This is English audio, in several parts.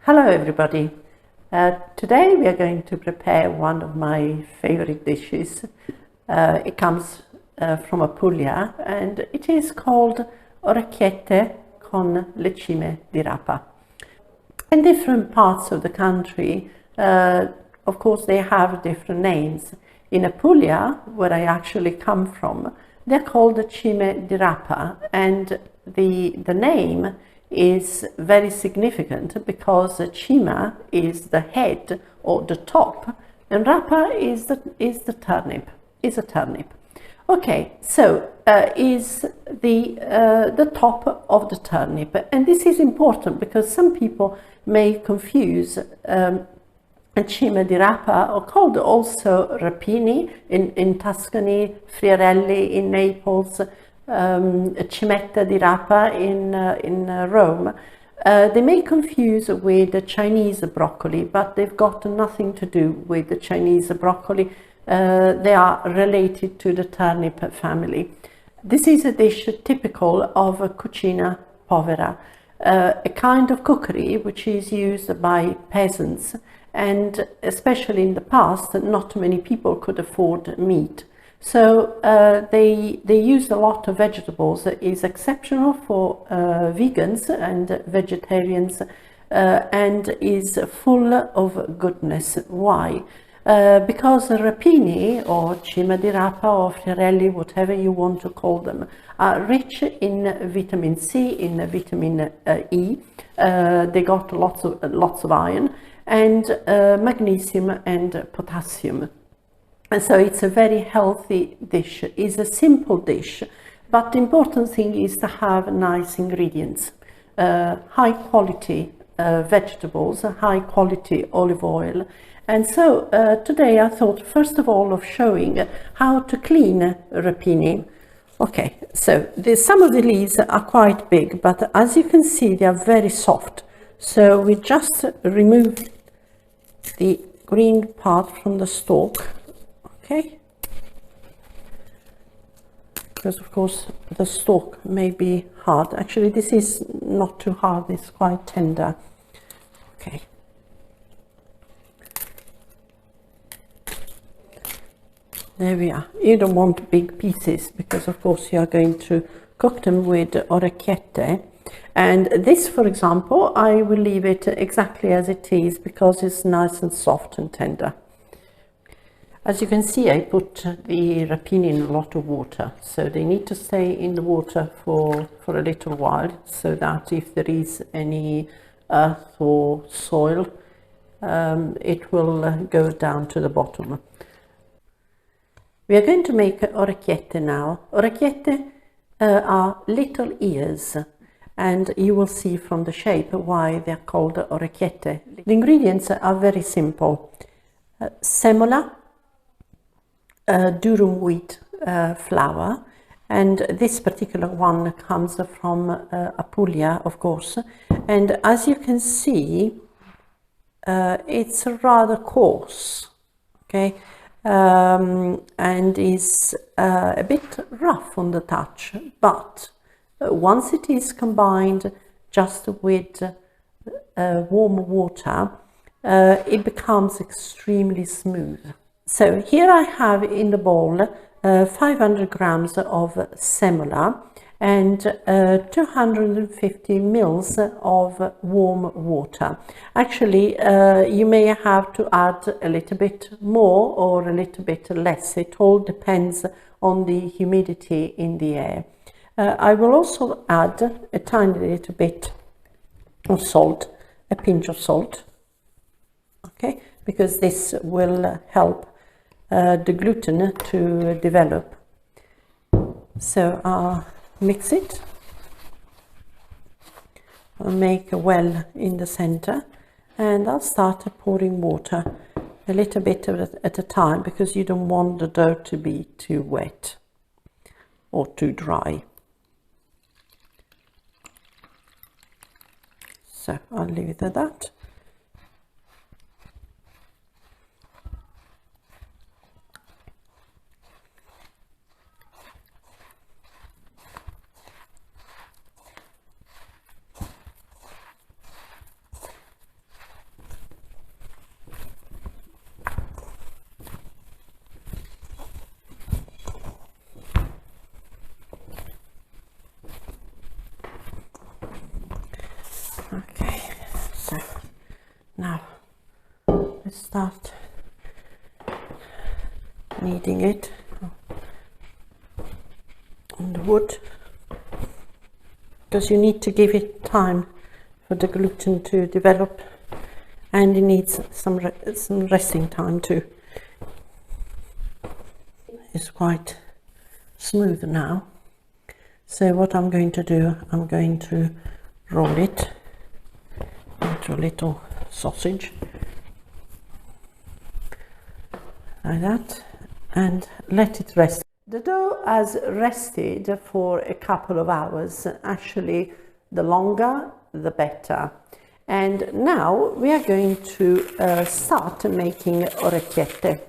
Hello everybody. Today we are going to prepare one of my favorite dishes. It comes from Apulia and it is called Orecchiette con le Cime di Rapa. In different parts of the country, of course, they have different names. In Apulia, where I actually come from, they're called the Cime di Rapa, and the name is very significant because Cima is the head or the top, and Rapa is the turnip. Is a turnip. Okay, so is the top of the turnip, and this is important because some people may confuse Cime di Rapa, or called also rapini in Tuscany, friarelli in Naples, Cime di Rapa in Rome. They may confuse with the Chinese broccoli, but they've got nothing to do with the Chinese broccoli. They are related to the turnip family. This is a dish typical of cucina povera, a kind of cookery which is used by peasants, and especially in the past, not many people could afford meat. So they use a lot of vegetables. It is exceptional for vegans and vegetarians, and is full of goodness. Why? Because rapini or Cime di Rapa or friarelli, whatever you want to call them, are rich in vitamin C, in vitamin E. They got lots of iron and magnesium and potassium. And so it's a very healthy dish. It's a simple dish, but the important thing is to have nice ingredients, high quality vegetables, high quality olive oil. And so today I thought first of all of showing how to clean rapini. Okay, so some of the leaves are quite big, but as you can see they are very soft. So we just remove the green part from the stalk, okay? Because of course the stalk may be hard. Actually this is not too hard, it's quite tender. Okay. There we are. You don't want big pieces because of course you are going to cook them with orecchiette. And this, for example, I will leave it exactly as it is because it's nice and soft and tender. As you can see, I put the rapini in a lot of water, so they need to stay in the water for a little while, so that if there is any earth or soil, it will go down to the bottom. We are going to make orecchiette now. Orecchiette are little ears, and you will see from the shape why they are called orecchiette. The ingredients are very simple. Semola, durum wheat flour, and this particular one comes from Apulia, of course, and as you can see it's rather coarse, okay, and is a bit rough on the touch, but once it is combined just with warm water, it becomes extremil smooth. So here I have in the bowl 500 grams of semola and 250 mils of warm water. Actually, you may have to add a little bit more or a little bit less. It all depends on the humidity in the air. I will also add a tiny little bit of salt, a pinch of salt, okay, because this will help the gluten to develop. So I'll mix it. I'll make a well in the center, and I'll start pouring water a little bit at a time, because you don't want the dough to be too wet or too dry. So I'll leave it at that. Now let's start kneading it on the wood, because you need to give it time for the gluten to develop, and it needs some resting time too. It's quite smooth now, so what I'm going to do, I'm going to roll it into a little sausage like that and let it rest. The dough has rested for a couple of hours. Actually, the longer the better. And now we are going to start making orecchiette.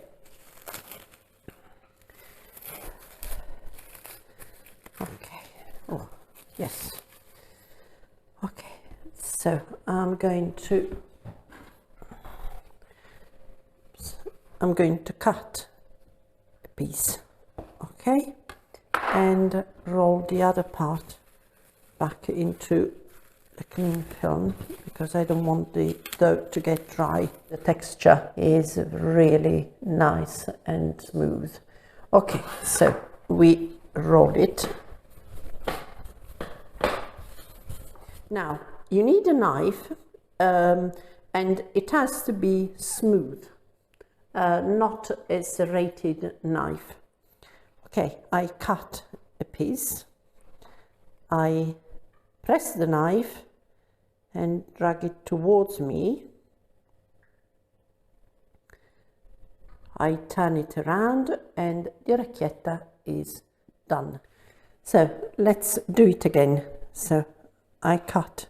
Okay. Oh, yes. Okay. So I'm going to cut a piece, okay, and roll the other part back into the cling film, because I don't want the dough to get dry. The texture is really nice and smooth. Okay, so we roll it. Now you need a knife, and it has to be smooth, not a serrated knife. Okay, I cut a piece, I press the knife and drag it towards me. I turn it around and the orecchietta is done. So let's do it again. So I cut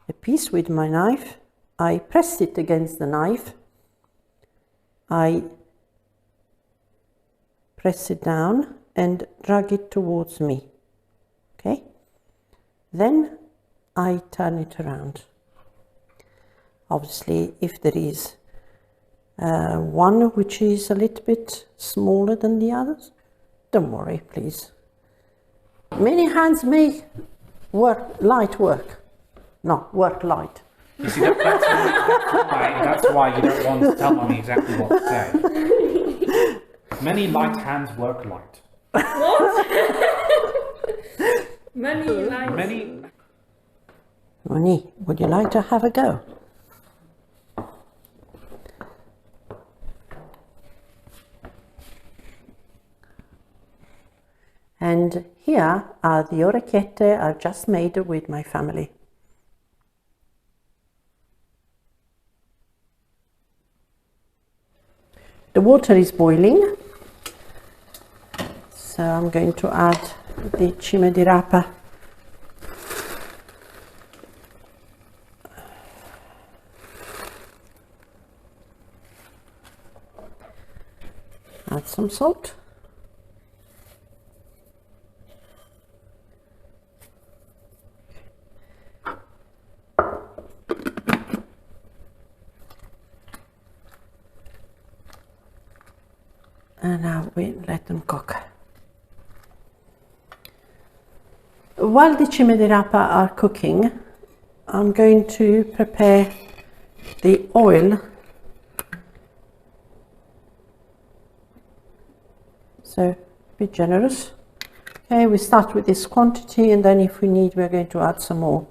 a piece with my knife, I pressed it against the knife, I press it down and drag it towards me. Okay, then I turn it around. Obviously, if there is one which is a little bit smaller than the others, don't worry, please. Many hands make light work. No, work light. You see, that's why you don't want to tell me exactly what to say. Many light hands work light. What? Many lights. Mininni, would you like to have a go? And here are the orecchiette I've just made with my family. The water is boiling, so I'm going to add the Cime di Rapa. Add some salt. And now we let them cook. While the Cime di Rapa are cooking, I'm going to prepare the oil. So be generous. Okay, we start with this quantity, and then if we need, we're going to add some more.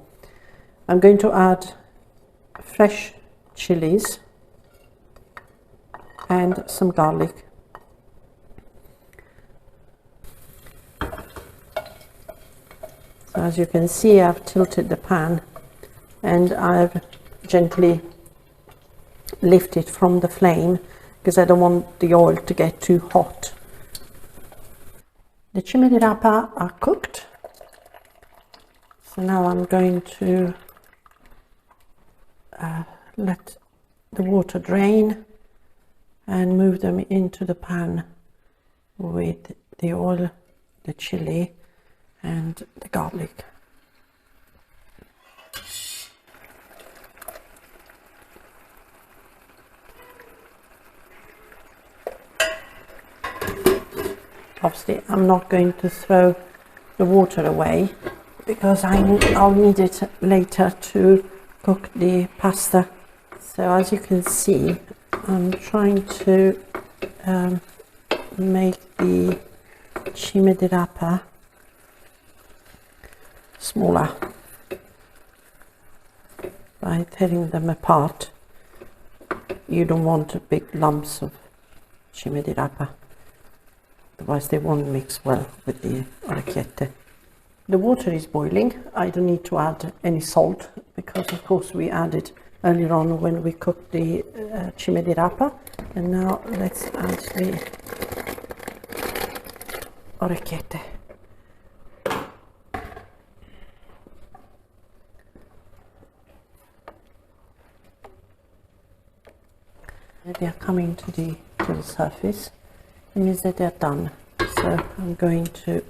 I'm going to add fresh chilies and some garlic. So as you can see, I've tilted the pan and I've gently lifted from the flame because I don't want the oil to get too hot. The Cime di Rapa are cooked, so now I'm going to let the water drain and move them into the pan with the oil, the chili and the garlic. Obviously, I'm not going to throw the water away because I'll need it later to cook the pasta. So as you can see, I'm trying to make the Cime di Rapa smaller by tearing them apart. You don't want big lumps of Cime di Rapa, otherwise they won't mix well with the orecchiette. The water is boiling. I don't need to add any salt because of course we added earlier on when we cooked the Cime di Rapa. And now let's add the orecchiette. They are coming to the surface. It means that they are done. So I'm going to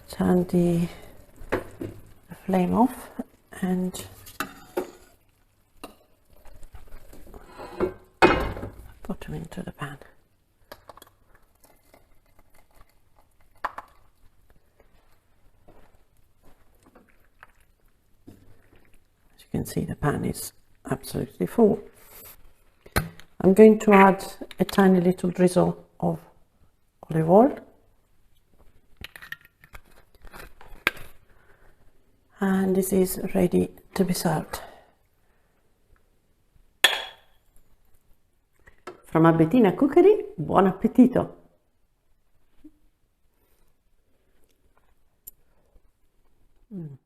turn the flame off and put them into the pan. As you can see, the pan is absolutely full. I'm going to add a tiny little drizzle of olive oil. And this is ready to be served. From Bettina Cookery, buon appetito! Mm.